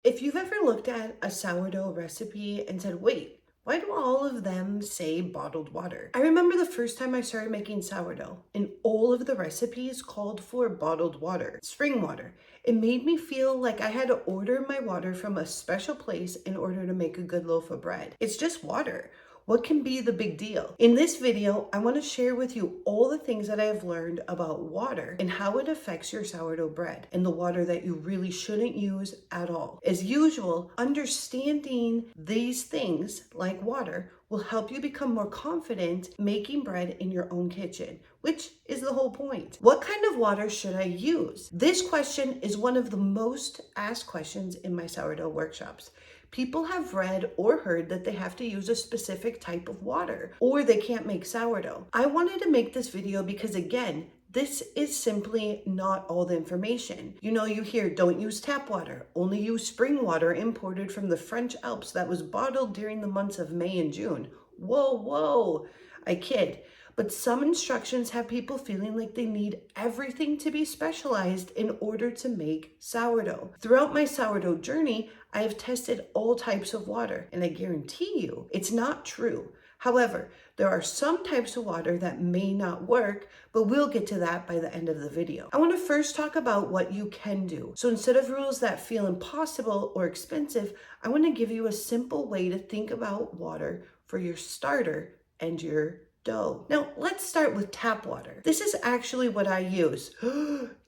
If you've ever looked at a sourdough recipe and said, wait, why do all of them say bottled water? I remember the first time I started making sourdough and all of the recipes called for bottled water, spring water. It made me feel like I had to order my water from a special place in order to make a good loaf of bread. It's just water. What can be the big deal? In this video, I want to share with you all the things that I have learned about water and how it affects your sourdough bread and the water that you really shouldn't use at all. As usual, understanding these things like water will help you become more confident making bread in your own kitchen, which is the whole point. What kind of water should I use? This question is one of the most asked questions in my sourdough workshops. People have read or heard that they have to use a specific type of water or they can't make sourdough. I wanted to make this video because, again, this is simply not all the information. You hear don't use tap water, only use spring water imported from the French Alps that was bottled during the months of May and June. Whoa, I kid. But some instructions have people feeling like they need everything to be specialized in order to make sourdough. Throughout my sourdough journey, I have tested all types of water, and I guarantee you it's not true. However, there are some types of water that may not work, but we'll get to that by the end of the video. I want to first talk about what you can do. So instead of rules that feel impossible or expensive, I want to give you a simple way to think about water for your starter and your dough. Now, let's start with tap water. This is actually what I use.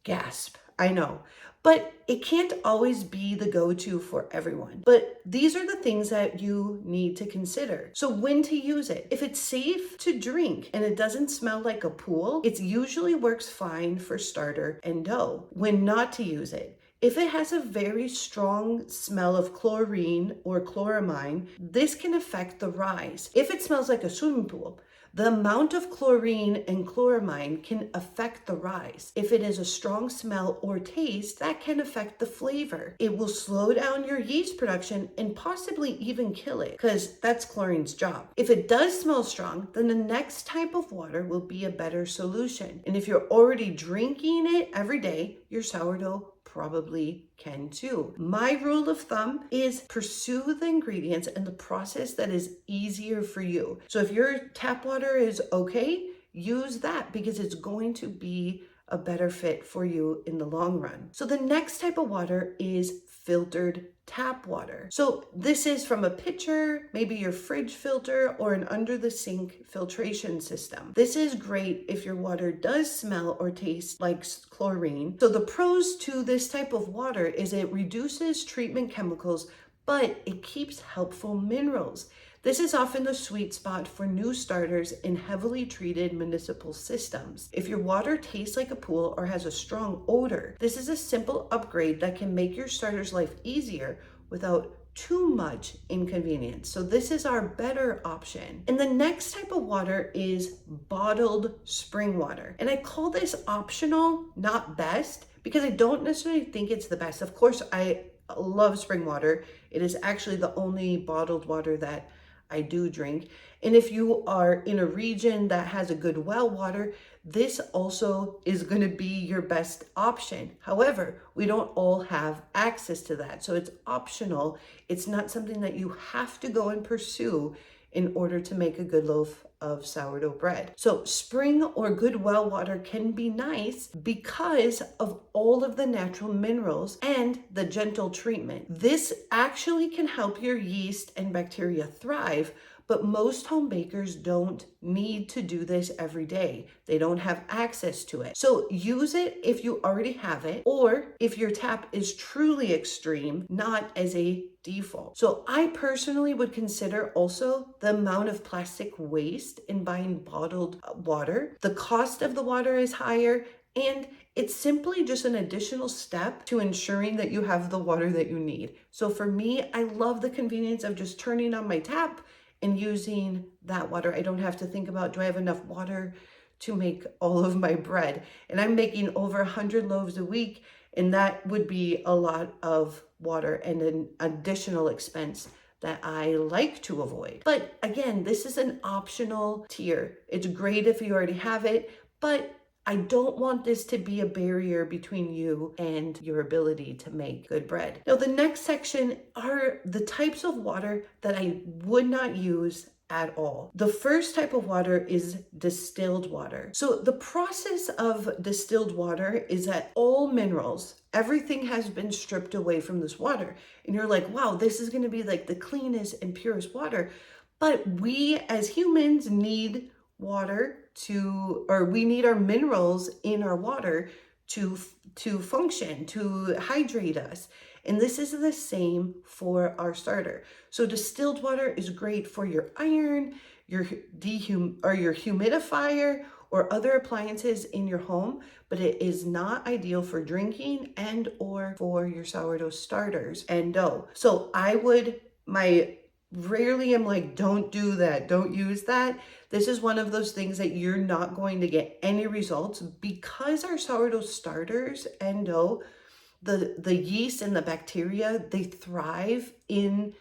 Gasp, I know. But it can't always be the go-to for everyone. But these are the things that you need to consider. So when to use it. If it's safe to drink and it doesn't smell like a pool, it usually works fine for starter and dough. When not to use it. If it has a very strong smell of chlorine or chloramine, this can affect the rise. If it smells like a swimming pool, the amount of chlorine and chloramine can affect the rise. If it is a strong smell or taste, that can affect the flavor. It will slow down your yeast production and possibly even kill it, because that's chlorine's job. If it does smell strong, then the next type of water will be a better solution. And if you're already drinking it every day, your sourdough probably can too. My rule of thumb is pursue the ingredients and the process that is easier for you. So if your tap water is okay, use that because it's going to be a better fit for you in the long run. So the next type of water is filtered tap water. So this is from a pitcher, maybe your fridge filter, or an under the sink filtration system. This is great if your water does smell or taste like chlorine. So the pros to this type of water is it reduces treatment chemicals, but it keeps helpful minerals. This is often the sweet spot for new starters in heavily treated municipal systems. If your water tastes like a pool or has a strong odor, this is a simple upgrade that can make your starter's life easier without too much inconvenience. So this is our better option. And the next type of water is bottled spring water. And I call this optional, not best, because I don't necessarily think it's the best. Of course, I love spring water. It is actually the only bottled water that I do drink. And if you are in a region that has a good well water, this also is going to be your best option. However, we don't all have access to that. So it's optional. It's not something that you have to go and pursue in order to make a good loaf of sourdough bread. So spring or good well water can be nice because of all of the natural minerals and the gentle treatment. This actually can help your yeast and bacteria thrive, but most home bakers don't need to do this every day. They don't have access to it. So use it if you already have it, or if your tap is truly extreme, not as a default. So I personally would consider also the amount of plastic waste in buying bottled water. The cost of the water is higher, and it's simply just an additional step to ensuring that you have the water that you need. So for me, I love the convenience of just turning on my tap and using that water. I don't have to think about, do I have enough water to make all of my bread? And I'm making over 100 loaves a week, and that would be a lot of water and an additional expense that I like to avoid. But again, this is an optional tier. It's great if you already have it, but I don't want this to be a barrier between you and your ability to make good bread. Now, the next section are the types of water that I would not use at all. The first type of water is distilled water. So the process of distilled water is that all minerals, everything has been stripped away from this water. And you're like, wow, this is going to be like the cleanest and purest water. But we as humans need water we need our minerals in our water to function, to hydrate us. And this is the same for our starter. So distilled water is great for your iron, your your humidifier or other appliances in your home, but it is not ideal for drinking and or for your sourdough starters and dough. So rarely am like, don't do that, don't use that. This is one of those things that you're not going to get any results because our sourdough starters and dough, the yeast and the bacteria, they thrive in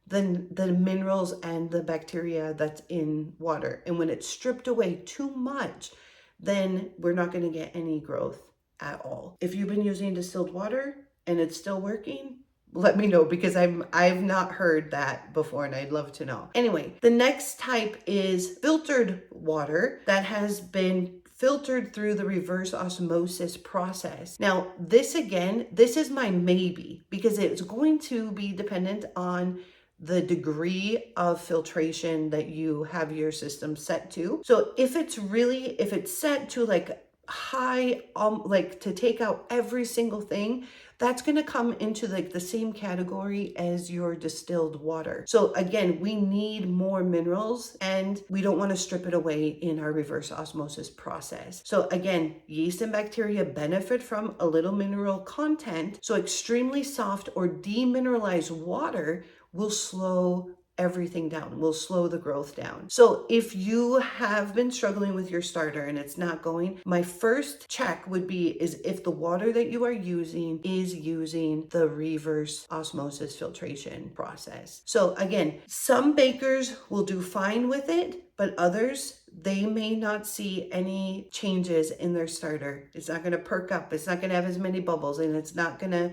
the minerals and the bacteria that's in water. And when it's stripped away too much, then we're not going to get any growth at all. If you've been using distilled water and it's still working, let me know, because I've not heard that before and I'd love to know. Anyway, the next type is filtered water that has been filtered through the reverse osmosis process. Now, this is my maybe, because it's going to be dependent on the degree of filtration that you have your system set to. So if it's set to like high, like to take out every single thing, that's going to come into like the same category as your distilled water. So again, we need more minerals and we don't want to strip it away in our reverse osmosis process. So again, yeast and bacteria benefit from a little mineral content. So extremely soft or demineralized water will slow everything down, will slow the growth down. So if you have been struggling with your starter and it's not going, my first check would be is if the water that you are using is using the reverse osmosis filtration process. So again, some bakers will do fine with it, but others, they may not see any changes in their starter. It's not going to perk up. It's not going to have as many bubbles, and it's not going to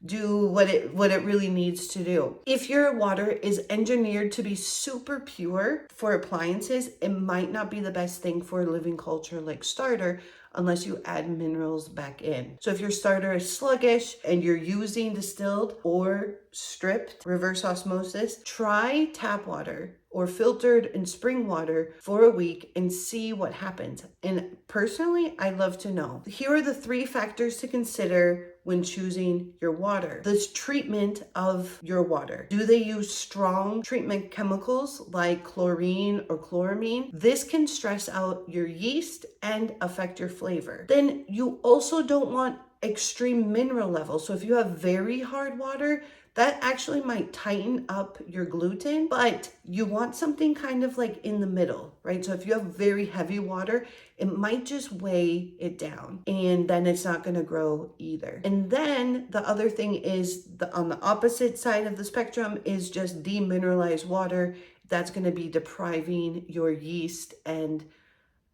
do what it really needs to do. If your water is engineered to be super pure for appliances, it might not be the best thing for a living culture like starter unless you add minerals back in. So if your starter is sluggish and you're using distilled or stripped reverse osmosis, try tap water or filtered and spring water for a week and see what happens. And personally, I'd love to know. Here are the 3 factors to consider when choosing your water. This treatment of your water. Do they use strong treatment chemicals like chlorine or chloramine? This can stress out your yeast and affect your flavor. Then you also don't want extreme mineral levels. So if you have very hard water, that actually might tighten up your gluten, but you want something kind of like in the middle, right? So if you have very heavy water, it might just weigh it down and then it's not going to grow either. And then the other thing is on the opposite side of the spectrum is just demineralized water. That's going to be depriving your yeast, and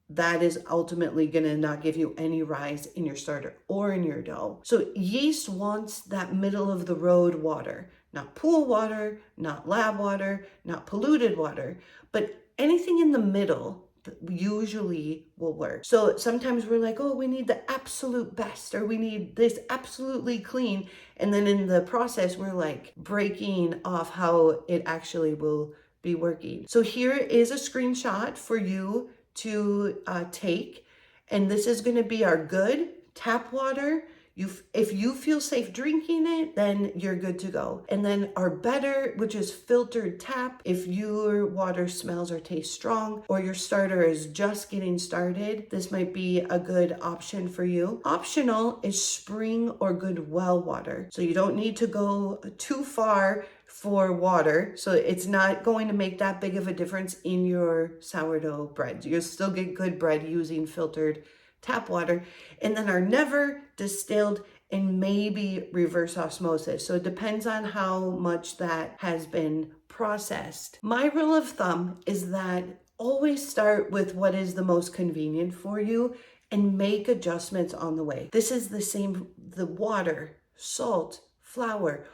that is ultimately going to not give you any rise in your starter or in your dough. So yeast wants that middle of the road water, not pool water, not lab water, not polluted water, but anything in the middle usually will work. So sometimes we're like, oh, we need the absolute best, or we need this absolutely clean. And then in the process, we're like breaking off how it actually will be working. So here is a screenshot for you to take, and this is going to be our good tap water. If you feel safe drinking it, then you're good to go. And then our better, which is filtered tap, if your water smells or tastes strong, or your starter is just getting started, this might be a good option for you. Optional is spring or good well water. So you don't need to go too far for water. So it's not going to make that big of a difference in your sourdough bread. You'll still get good bread using filtered tap water. And then our never distilled and maybe reverse osmosis. So it depends on how much that has been processed. My rule of thumb is that always start with what is the most convenient for you and make adjustments on the way. This is the same, the water, salt, flour.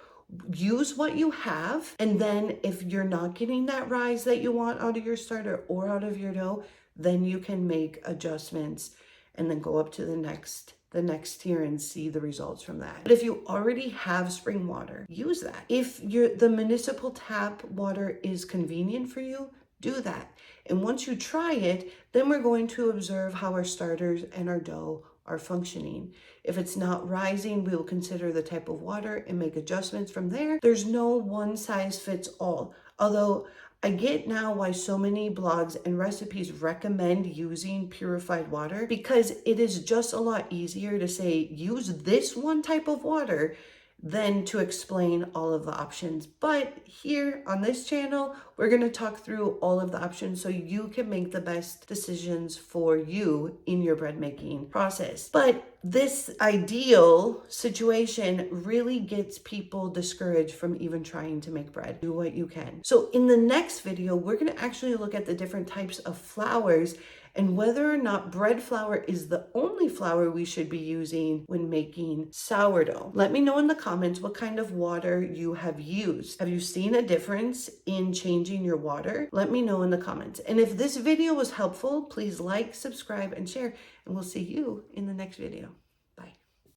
Use what you have, and then if you're not getting that rise that you want out of your starter or out of your dough, then you can make adjustments and then go up to the next tier and see the results from that. But if you already have spring water, use that. If the municipal tap water is convenient for you, do that. And once you try it, then we're going to observe how our starters and our dough are functioning. If it's not rising, we will consider the type of water and make adjustments from there. There's no one size fits all. Although I get now why so many blogs and recipes recommend using purified water, because it is just a lot easier to say, use this one type of water than to explain all of the options. But here on this channel, we're going to talk through all of the options so you can make the best decisions for you in your bread making process. But this ideal situation really gets people discouraged from even trying to make bread. Do what you can. So in the next video, we're going to actually look at the different types of flours and whether or not bread flour is the only flour we should be using when making sourdough. Let me know in the comments what kind of water you have used. Have you seen a difference in changing your water? Let me know in the comments. And if this video was helpful, please like, subscribe, and share, and we'll see you in the next video.